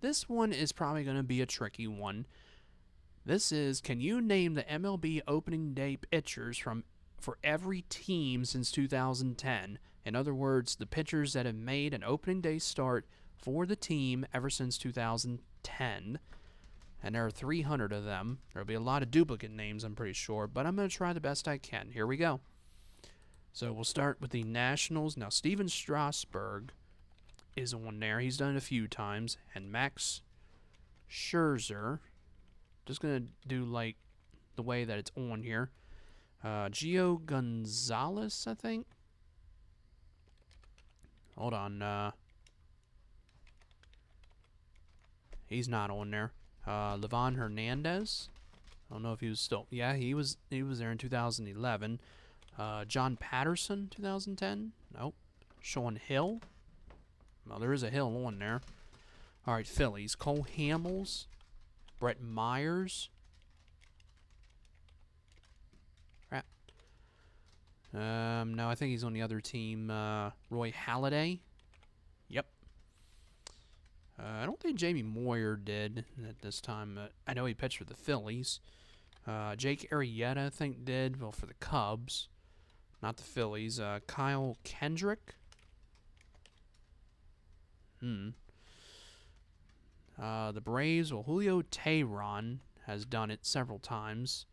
this one is probably going to be a tricky one. This is, can you name the MLB opening day pitchers for every team since 2010? In other words, the pitchers that have made an opening day start for the team ever since 2010. And there are 300 of them. There'll be a lot of duplicate names, I'm pretty sure, but I'm going to try the best I can. Here we go. So we'll start with the Nationals. Now, Steven Strasburg is on there. He's done it a few times. And Max Scherzer. Just going to do like the way that it's on here. Gio Gonzalez, I think. Hold on. He's not on there. Livan Hernandez. I don't know if he was still. Yeah, he was there in 2011. John Patterson, 2010. Nope. Sean Hill. Well, there is a Hill on there. All right, Phillies. Cole Hamels. Brett Myers. Crap. No, I think he's on the other team. Roy Halladay. Yep. I don't think Jamie Moyer did at this time. I know he pitched for the Phillies. Jake Arrieta, I think, did. Well, for the Cubs. Not the Phillies. Kyle Kendrick. The Braves, well, Julio Teheran has done it several times.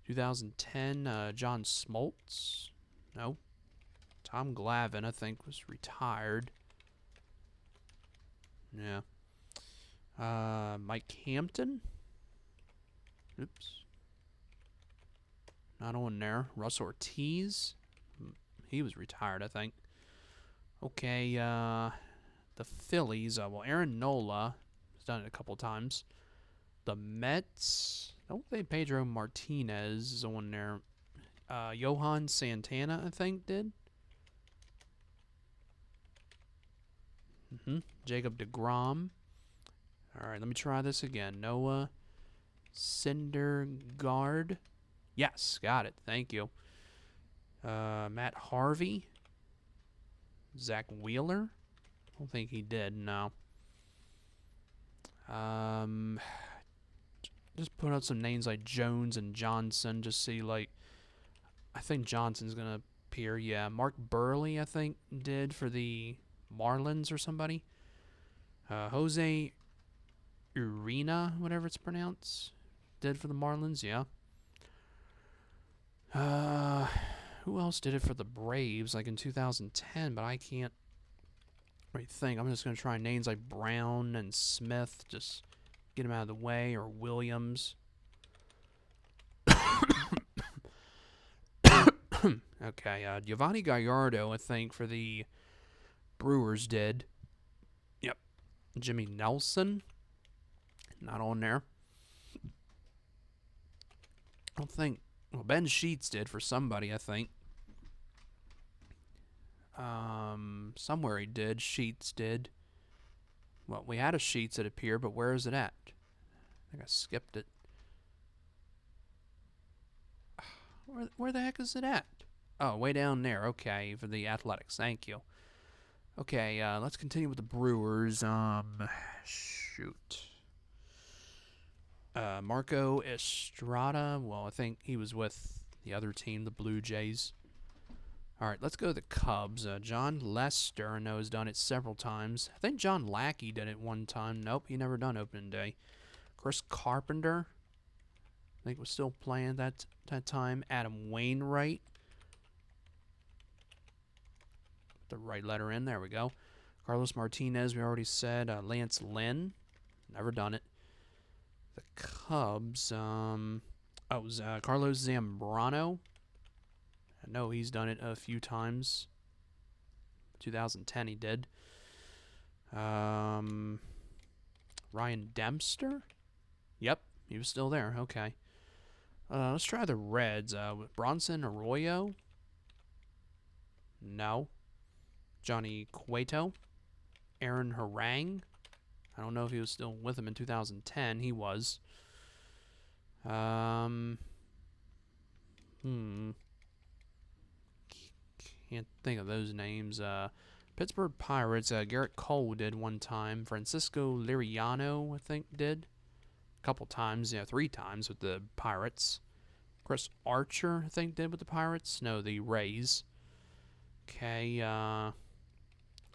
2010, John Smoltz. No. Tom Glavine, I think, was retired. Yeah. Mike Hampton. Oops. Not on there. Russ Ortiz. He was retired, I think. Okay, the Phillies. Well, Aaron Nola has done it a couple times. The Mets. I don't think Pedro Martinez is on there. Johan Santana, I think, did. Jacob deGrom. All right, let me try this again. Noah Syndergaard. Yes, got it. Thank you. Matt Harvey. Zach Wheeler. I don't think he did, no. Just put out some names like Jones and Johnson. Just see, like, I think Johnson's going to appear. Yeah, Mark Burley, I think, did for the Marlins or somebody. Jose Urena, whatever it's pronounced, did for the Marlins, yeah. Who else did it for the Braves, like in 2010, but I can't really think. I'm just going to try names like Brown and Smith, just get them out of the way, or Williams. Okay, Giovanni Gallardo, I think, for the Brewers did. Yep. Jimmy Nelson, not on there. I don't think. Well, Ben Sheets did for somebody, I think. Somewhere he did. Sheets did. Well, we had a Sheets that appeared, but where is it at? I think I skipped it. Where the heck is it at? Oh, way down there. Okay, for the Athletics. Thank you. Okay, let's continue with the Brewers. Shoot. Marco Estrada. Well, I think he was with the other team, the Blue Jays. All right, let's go to the Cubs. John Lester, I know, has done it several times. I think John Lackey did it one time. Nope, he never done opening day. Chris Carpenter, I think was still playing that time. Adam Wainwright. Put the right letter in. There we go. Carlos Martinez, we already said. Lance Lynn, never done it. The Cubs, Carlos Zambrano. I know he's done it a few times. 2010 he did. Ryan Dempster? Yep, he was still there. Okay. Let's try the Reds. With Bronson Arroyo? No. Johnny Cueto? Aaron Harang? I don't know if he was still with him in 2010. He was. Can't think of those names. Pittsburgh Pirates, Garrett Cole did one time. Francisco Liriano, I think, did a couple times. Yeah, 3 times with the Pirates. Chris Archer, I think, did with the Pirates. No, the Rays. Okay,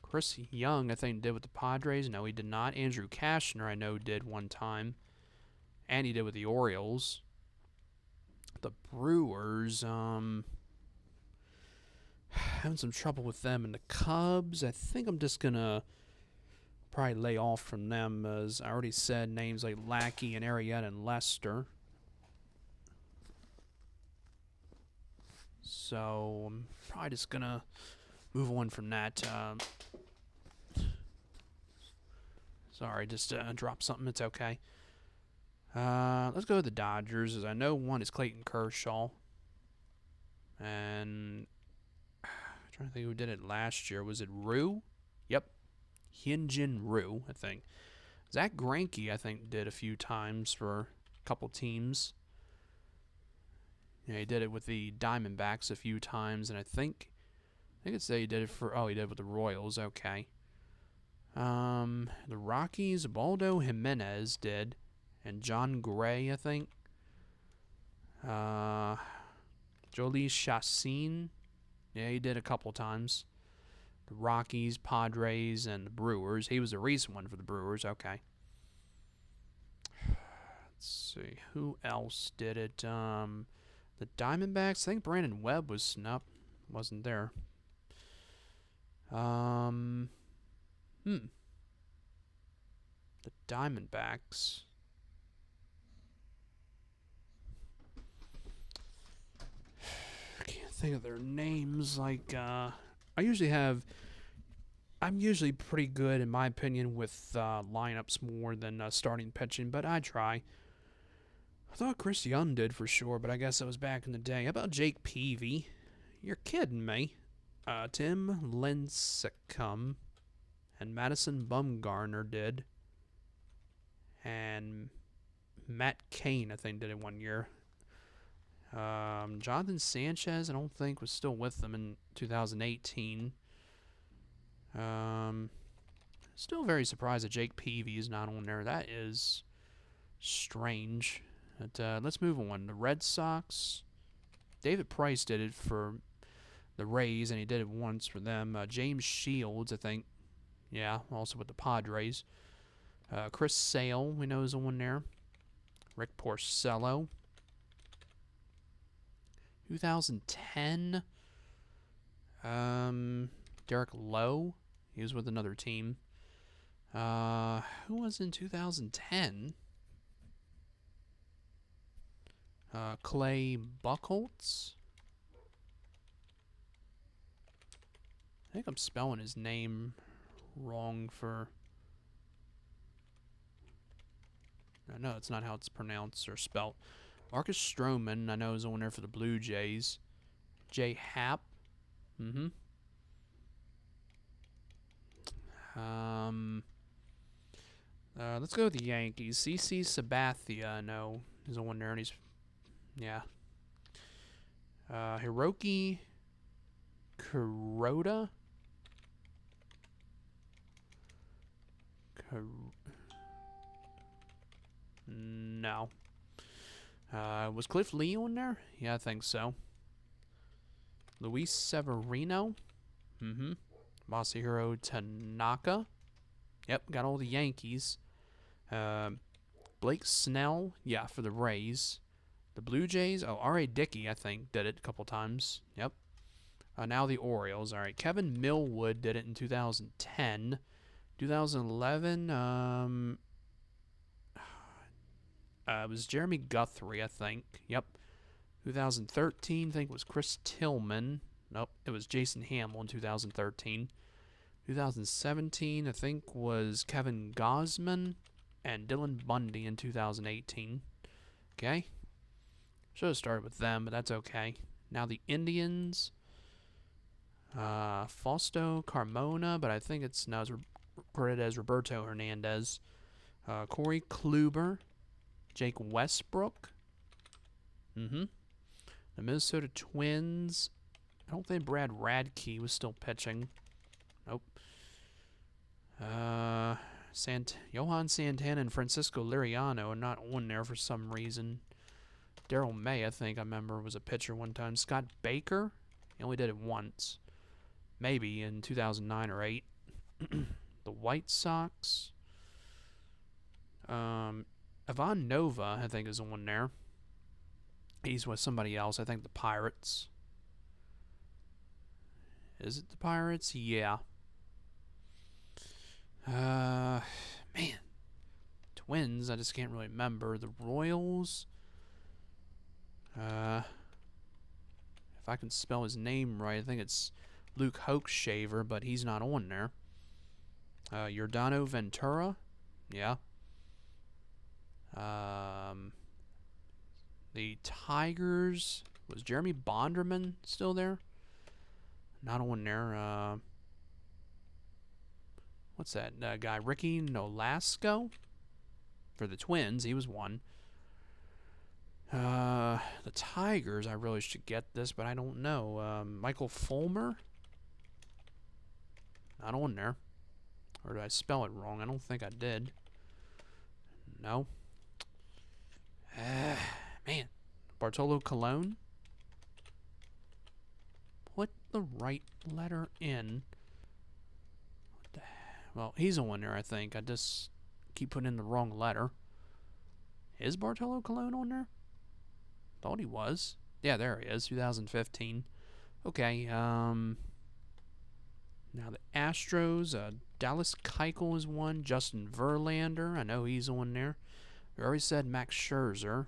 Chris Young, I think, did with the Padres. No, he did not. Andrew Cashner, I know, did one time. And he did with the Orioles. The Brewers, having some trouble with them. And the Cubs, I think I'm just going to probably lay off from them, as I already said names like Lackey and Arrieta and Lester. So I'm probably just going to move on from that. Sorry, just dropped something. It's okay. Let's go with the Dodgers, as I know one is Clayton Kershaw. And I'm trying to think who did it last year. Was it Rue? Yep. Hyunjin Ryu, I think. Zach Greinke, I think, did a few times for a couple teams. Yeah, he did it with the Diamondbacks a few times, and I think it's that he did it for. Oh, he did it with the Royals. Okay. The Rockies, Baldo Jimenez did, and John Gray, I think. Jhoulys Chacin, yeah, he did a couple times. The Rockies, Padres, and the Brewers. He was a recent one for the Brewers. Okay. Let's see. Who else did it? The Diamondbacks. I think Brandon Webb was wasn't there. The Diamondbacks. I can't think of their names. Like, I'm usually pretty good, in my opinion, with lineups more than starting pitching, but I try. I thought Chris Young did for sure, but I guess that was back in the day. How about Jake Peavy? You're kidding me. Tim Lincecum and Madison Bumgarner did. And Matt Cain, I think, did it one year. Jonathan Sanchez, I don't think, was still with them in 2018. Still very surprised that Jake Peavy is not on there. That is strange. But, let's move on. The Red Sox. David Price did it for the Rays, and he did it once for them. James Shields, I think. Yeah, also with the Padres. Chris Sale, we know, is on there. Rick Porcello. 2010. Derek Lowe. He was with another team. Who was in 2010? Clay Buchholz. I think I'm spelling his name wrong for... No, it's not how it's pronounced or spelled. Marcus Stroman, I know, is on there for the Blue Jays. Jay Happ. Let's go with the Yankees. CC Sabathia, I know, is on there, and he's... Yeah. Hiroki Kuroda? No. Was Cliff Lee on there? Yeah, I think so. Luis Severino. Masahiro Tanaka. Yep, got all the Yankees. Blake Snell, yeah, for the Rays. The Blue Jays, R.A. Dickey, I think, did it a couple times. Yep. Now the Orioles. All right, Kevin Millwood did it in 2010. 2011, it was Jeremy Guthrie, I think. Yep. 2013, I think it was Chris Tillman. Nope, it was Jason Hamill in 2013. 2017, I think, was Kevin Gausman and Dylan Bundy in 2018. Okay. Should have started with them, but that's okay. Now the Indians. Fausto Carmona, but I think it's now recorded as Roberto Hernandez. Corey Kluber. Jake Westbrook. The Minnesota Twins. I don't think Brad Radke was still pitching. Nope. Johan Santana and Francisco Liriano are not on there for some reason. Daryl May, I think I remember, was a pitcher one time. Scott Baker, he only did it once. Maybe in 2009 or 8. The White Sox. Ivan Nova, I think, is on there. He's with somebody else. I think the Pirates. Is it the Pirates? Yeah. Man. Twins, I just can't really remember. The Royals. If I can spell his name right, I think it's Luke Hochshaver, but he's not on there. Yordano Ventura. Yeah. The Tigers. Was Jeremy Bonderman still there? Not on there. What's that guy? Ricky Nolasco? For the Twins, he was one. The Tigers, I really should get this, but I don't know. Michael Fulmer? Not on there. Or did I spell it wrong? I don't think I did. No. Man. Bartolo Colon? Put the right letter in. Well, he's on there, I think. I just keep putting in the wrong letter. Is Bartolo Colon on there? Thought he was. Yeah, there he is. 2015. Okay, now the Astros. Dallas Keuchel is one. Justin Verlander. I know he's on there. We already said Max Scherzer.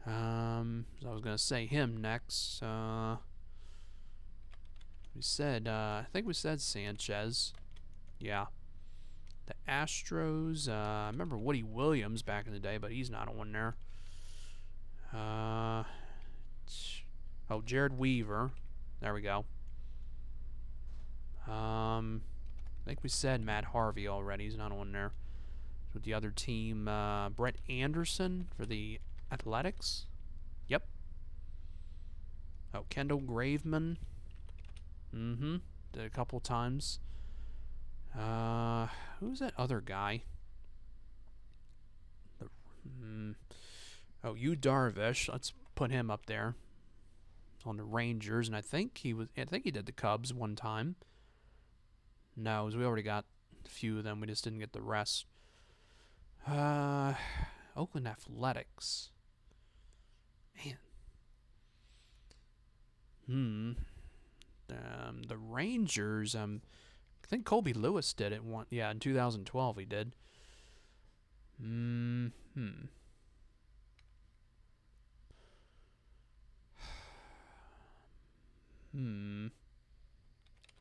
So I was going to say him next. We said, I think we said Sanchez. Yeah. The Astros, I remember Woody Williams back in the day, but he's not on there. Jared Weaver. There we go. I think we said Matt Harvey already. He's not on there. With the other team, Brett Anderson for the Athletics. Yep. Oh, Kendall Graveman. Did a couple times. Who's that other guy? Yu Darvish. Let's put him up there on the Rangers, and I think he did the Cubs one time. No, we already got a few of them. We just didn't get the rest. Oakland Athletics. Man. The Rangers. I think Colby Lewis did it one. Yeah, in 2012 he did.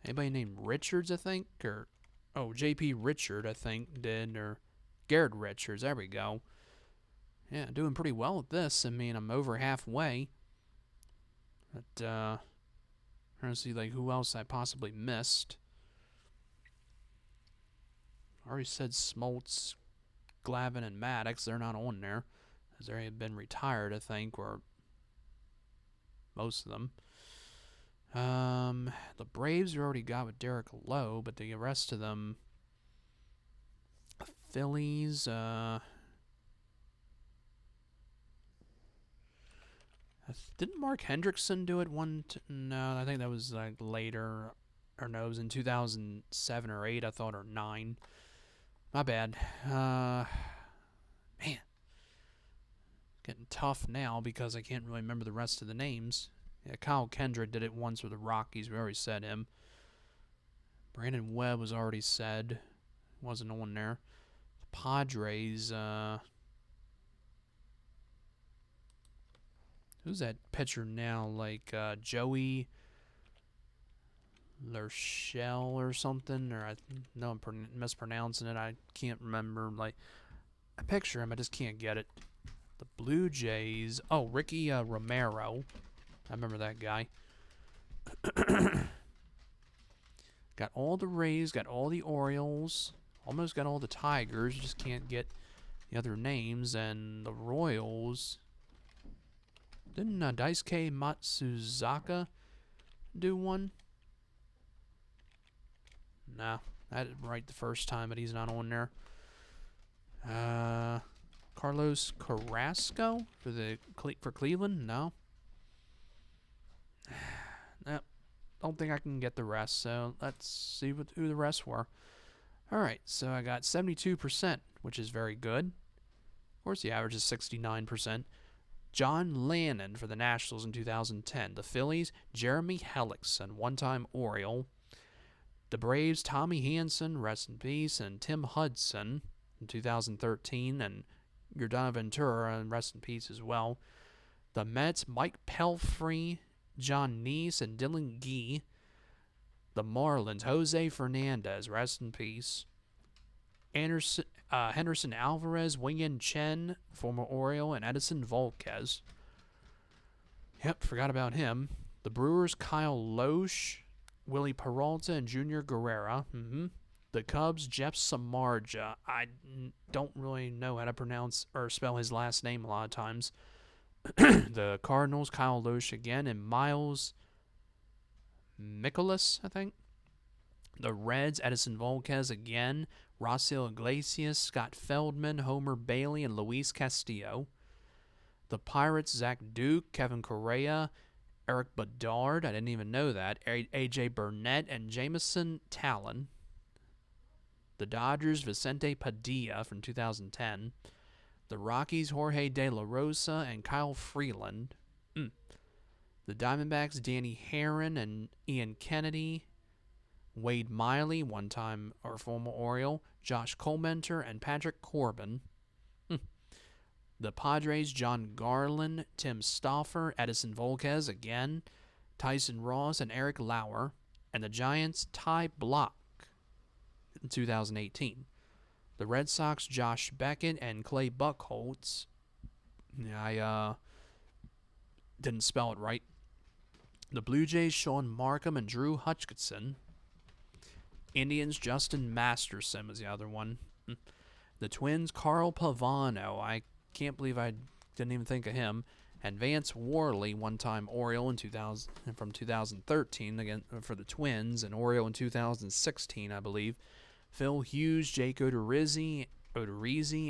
Anybody named Richards, I think? J.P. Richard, I think, did. Or Garrett Richards. There we go. Yeah, doing pretty well with this. I mean, I'm over halfway. But, trying to see, who else I possibly missed. I already said Smoltz, Glavine, and Maddox. They're not on there, as they have been retired, I think, or most of them. The Braves we already got with Derek Lowe, but the rest of them, Phillies, didn't Mark Hendrickson do it no, I think that was later, or no, it was in 2007 or 8, I thought, or 9. My bad. Man, getting tough now because I can't really remember the rest of the names. Yeah, Kyle Kendrick did it once with the Rockies. We already said him. Brandon Webb was already said. Wasn't on there. The Padres. Who's that pitcher now? Joey Lurchell or something? Or I know I'm mispronouncing it. I can't remember. I picture him. I just can't get it. The Blue Jays. Oh, Ricky Romero. I remember that guy. Got all the Rays, got all the Orioles, almost got all the Tigers, just can't get the other names. And the Royals. Didn't Daisuke Matsuzaka do one? No, I had it right the first time, but he's not on there. Carlos Carrasco for Cleveland? No. Nope. Don't think I can get the rest, so let's see who the rest were. Alright, so I got 72%, which is very good. Of course, the average is 69%. John Lannon for the Nationals in 2010. The Phillies, Jeremy Hellickson, one-time Oriole. The Braves, Tommy Hanson, rest in peace, and Tim Hudson in 2013, and Yordano Ventura, and rest in peace as well. The Mets, Mike Pelfrey, John Neese, and Dylan Gee. The Marlins, Jose Fernandez, rest in peace. Henderson Alvarez, Wing-Yin Chen, former Oriole, and Edison Volquez. Yep, forgot about him. The Brewers, Kyle Loesch, Willie Peralta, and Junior Guerrera. The Cubs, Jeff Samardzija. I don't really know how to pronounce or spell his last name a lot of times. The Cardinals, Kyle Loesch again, and Miles Mikolas, I think. The Reds, Edison Volquez again, Raisel Iglesias, Scott Feldman, Homer Bailey, and Luis Castillo. The Pirates, Zach Duke, Kevin Correa, Eric Bedard, I didn't even know that, A.J. Burnett, and Jameson Talon. The Dodgers, Vicente Padilla from 2010. The Rockies, Jorge De La Rosa and Kyle Freeland. The Diamondbacks, Danny Herron and Ian Kennedy. Wade Miley, one-time or former Oriole. Josh Colmenter and Patrick Corbin. The Padres, John Garland, Tim Stauffer, Edison Volquez again, Tyson Ross, and Eric Lauer. And the Giants, Ty Blach in 2018. The Red Sox, Josh Beckett and Clay Buchholz. I didn't spell it right. The Blue Jays, Sean Markham and Drew Hutchinson. Indians, Justin Masterson was the other one. The Twins, Carl Pavano. I can't believe I didn't even think of him. And Vance Worley, one-time Oriole in 2013 again for the Twins, and Oriole in 2016, I believe. Phil Hughes, Jake Odorizzi,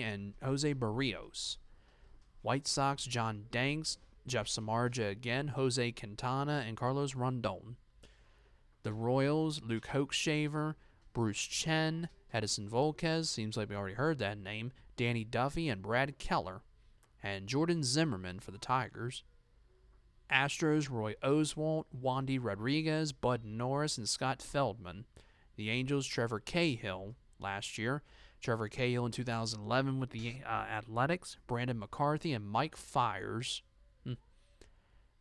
and Jose Barrios. White Sox, John Danks, Jeff Samardzija again, Jose Quintana, and Carlos Rondon. The Royals, Luke Hochshaver, Bruce Chen, Edison Volquez, seems like we already heard that name, Danny Duffy, and Brad Keller. And Jordan Zimmerman for the Tigers. Astros, Roy Oswalt, Wandy Rodriguez, Bud Norris, and Scott Feldman. The Angels, Trevor Cahill last year. Trevor Cahill in 2011 with the Athletics. Brandon McCarthy and Mike Fiers.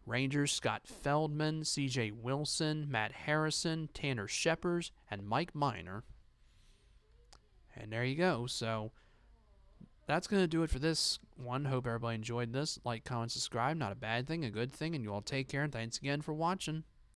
Rangers, Scott Feldman, C.J. Wilson, Matt Harrison, Tanner Sheppers, and Mike Minor. And there you go. So that's going to do it for this one. Hope everybody enjoyed this. Like, comment, subscribe. Not a bad thing, a good thing. And you all take care. And thanks again for watching.